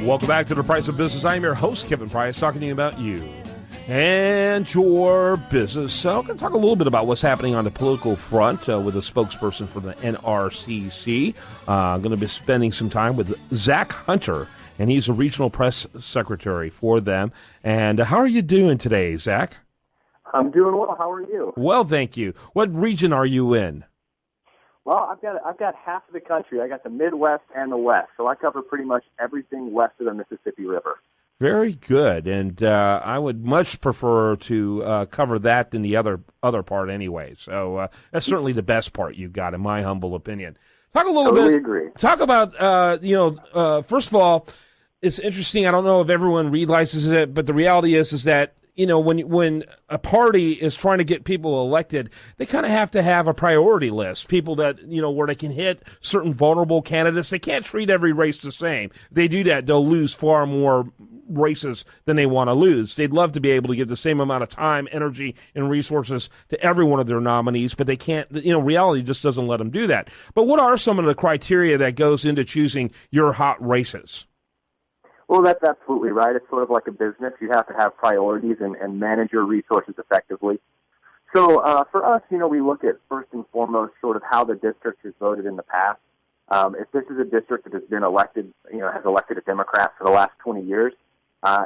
Welcome back to The Price of Business. I'm your host, Kevin Price, talking to you about you and your business. So I'm going to talk a little bit about what's happening on the political front with a spokesperson for the NRCC. I'm going to be spending some time with Zach Hunter, and he's a regional press secretary for them. And how are you doing today, Zach? I'm doing well. How are you? Well, thank you. What region are you in? Well, I've got half of the country. I got the Midwest and the West, so I cover pretty much everything west of the Mississippi River. Very good, and I would much prefer to cover that than the other part anyway. So that's certainly the best part you've got, in my humble opinion. Talk a little Totally bit. Agree. Talk about first of all, it's interesting. I don't know if everyone realizes it, but the reality is that when a party is trying to get people elected, they kind of have to have a priority list. People that, where they can hit certain vulnerable candidates. They can't treat every race the same. If they do that, they'll lose far more races than they want to lose. They'd love to be able to give the same amount of time, energy, and resources to every one of their nominees, but they can't, reality just doesn't let them do that. But what are some of the criteria that goes into choosing your hot races? Well, that's absolutely right. It's sort of like a business. You have to have priorities and manage your resources effectively. So for us, we look at first and foremost sort of how the district has voted in the past. If this is a district that has been elected, has elected a Democrat for the last 20 years,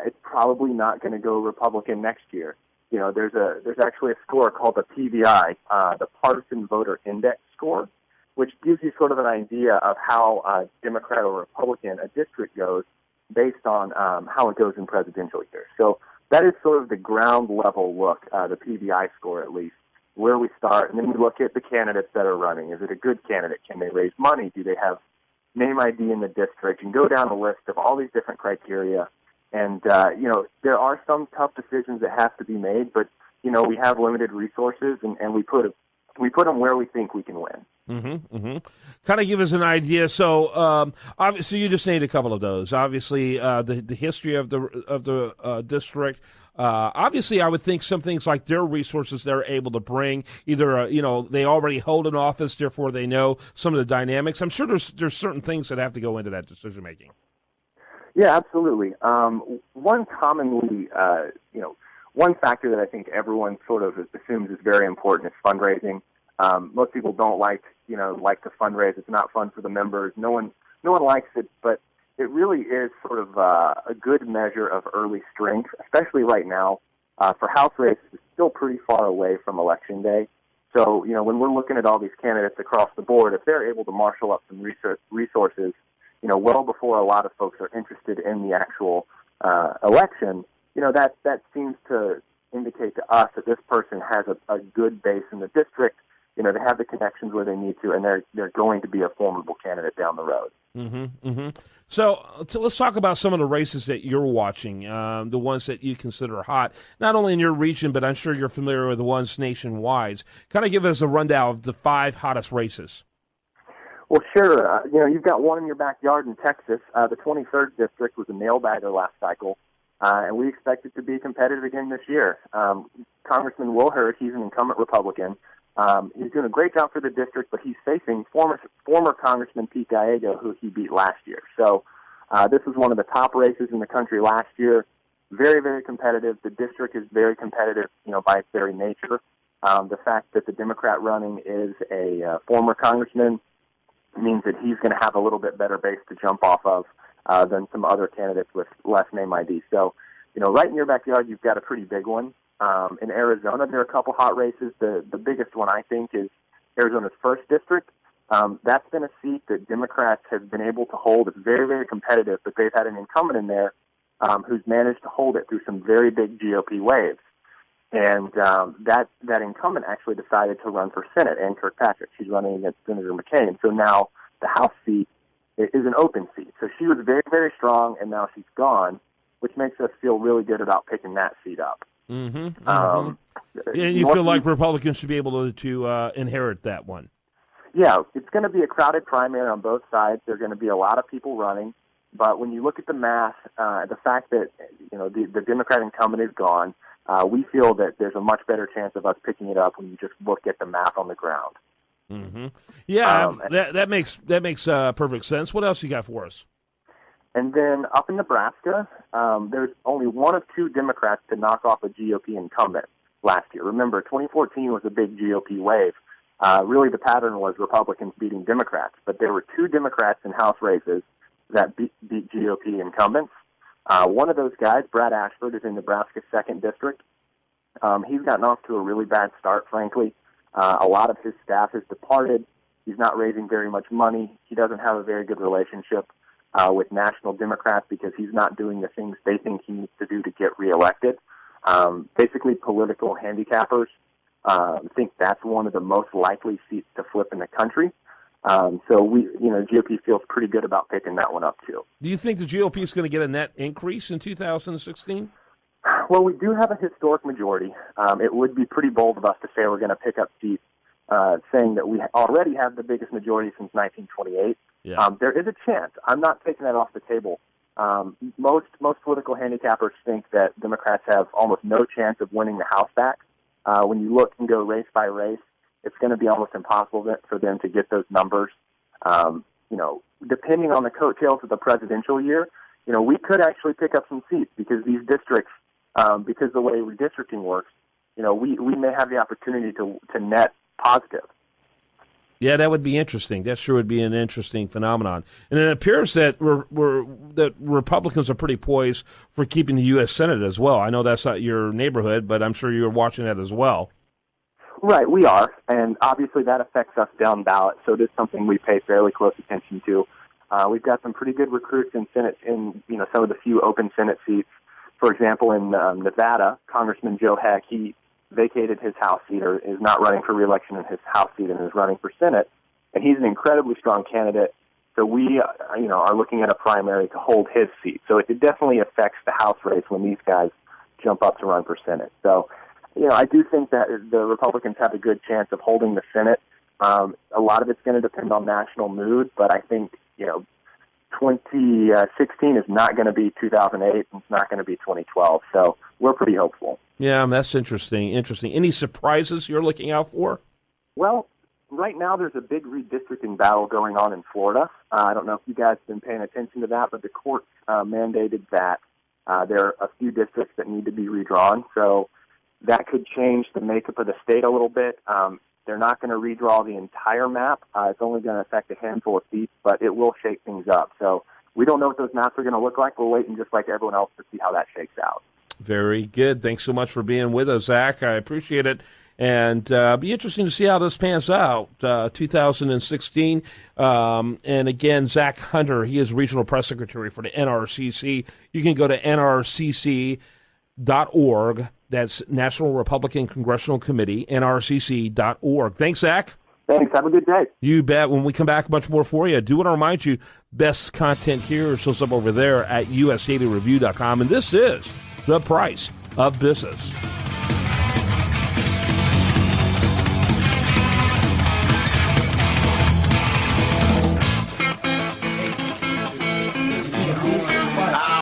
it's probably not going to go Republican next year. There's actually a score called the PVI, the Partisan Voter Index score, which gives you sort of an idea of how Democrat or Republican a district goes based on how it goes in presidential years. So that is sort of the ground level look, the PVI score at least, where we start. And then we look at the candidates that are running. Is it a good candidate? Can they raise money? Do they have name ID in the district? And go down a list of all these different criteria. And, there are some tough decisions that have to be made, but, we have limited resources, and we put them where we think we can win. Kind of give us an idea. So, obviously, you just named a couple of those. Obviously, the history of the district. Obviously, I would think some things like their resources they're able to bring. Either they already hold an office, therefore they know some of the dynamics. I'm sure there's certain things that have to go into that decision making. Yeah, absolutely. One factor that I think everyone sort of assumes is very important is fundraising. Most people don't like to fundraise. It's not fun for the members. No one likes it, but it really is sort of a good measure of early strength, especially right now. For House races, it's still pretty far away from Election Day. So, when we're looking at all these candidates across the board, if they're able to marshal up some resources, well before a lot of folks are interested in the actual election, that seems to indicate to us that this person has a good base in the district. They have the connections where they need to, and they're going to be a formidable candidate down the road. So let's talk about some of the races that you're watching, the ones that you consider hot, not only in your region, but I'm sure you're familiar with the ones nationwide. Kind of give us a rundown of the 5 hottest races. Well, sure. You've got one in your backyard in Texas. The 23rd district was a nail-bagger last cycle, and we expect it to be competitive again this year. Congressman Will Hurd, he's an incumbent Republican. He's doing a great job for the district, but he's facing former Congressman Pete Gallego, who he beat last year. So this was one of the top races in the country last year. Very, very competitive. The district is very competitive, by its very nature. The fact that the Democrat running is a former congressman means that he's going to have a little bit better base to jump off of than some other candidates with less name ID. So, right in your backyard, you've got a pretty big one. In Arizona, there are a couple hot races. The biggest one, I think, is Arizona's 1st district. That's been a seat that Democrats have been able to hold. It's very, very competitive, but they've had an incumbent in there who's managed to hold it through some very big GOP waves. And that incumbent actually decided to run for Senate, Ann Kirkpatrick. She's running against Senator McCain. So now the House seat is an open seat. So she was very, very strong, and now she's gone, which makes us feel really good about picking that seat up. And you feel like Republicans should be able to inherit that one? Yeah, it's going to be a crowded primary on both sides. There are going to be a lot of people running. But when you look at the math, the fact that the Democrat incumbent is gone, we feel that there's a much better chance of us picking it up when you just look at the math on the ground. Yeah, that makes perfect sense. What else you got for us? And then up in Nebraska, there's only one of two Democrats to knock off a GOP incumbent last year. Remember, 2014 was a big GOP wave. Really, the pattern was Republicans beating Democrats, but there were two Democrats in House races that beat GOP incumbents. One of those guys, Brad Ashford, is in Nebraska's 2nd District. He's gotten off to a really bad start, frankly. A lot of his staff has departed. He's not raising very much money. He doesn't have a very good relationship with national Democrats because he's not doing the things they think he needs to do to get reelected. Basically, political handicappers think that's one of the most likely seats to flip in the country. So GOP feels pretty good about picking that one up too. Do you think the GOP is going to get a net increase in 2016? Well, we do have a historic majority. It would be pretty bold of us to say we're going to pick up seats, saying that we already have the biggest majority since 1928. Yeah. There is a chance. I'm not taking that off the table. Most political handicappers think that Democrats have almost no chance of winning the House back. When you look and go race by race, it's going to be almost impossible for them to get those numbers. Depending on the coattails of the presidential year, we could actually pick up some seats because these districts, because the way redistricting works, we may have the opportunity to net positive. Yeah, that would be interesting. That sure would be an interesting phenomenon. And it appears that that Republicans are pretty poised for keeping the U.S. Senate as well. I know that's not your neighborhood, but I'm sure you're watching that as well. Right, we are, and obviously that affects us down ballot, so it is something we pay fairly close attention to. We've got some pretty good recruits in Senate, in some of the few open Senate seats. For example, in Nevada, Congressman Joe Heck, he vacated his House seat or is not running for re-election in his House seat and is running for Senate, and he's an incredibly strong candidate. So we, are looking at a primary to hold his seat. So it definitely affects the House race when these guys jump up to run for Senate. So, I do think that the Republicans have a good chance of holding the Senate. A lot of it's going to depend on national mood, but I think, 2016 is not going to be 2008, and it's not going to be 2012. So we're pretty hopeful. Yeah, that's interesting. Any surprises you're looking out for? Well, right now there's a big redistricting battle going on in Florida. I don't know if you guys have been paying attention to that, but the court mandated that there are a few districts that need to be redrawn. So that could change the makeup of the state a little bit. They're not going to redraw the entire map. It's only going to affect a handful of seats, but it will shake things up. So we don't know what those maps are going to look like. We're waiting just like everyone else to see how that shakes out. Very good. Thanks so much for being with us, Zach. I appreciate it. And be interesting to see how this pans out, 2016. And again, Zach Hunter, he is Regional Press Secretary for the NRCC. You can go to nrcc.org. That's National Republican Congressional Committee, nrcc.org. Thanks, Zach. Thanks. Have a good day. You bet. When we come back, much more for you. I do want to remind you, best content here shows up over there at usdailyreview.com. And this is The Price of Business.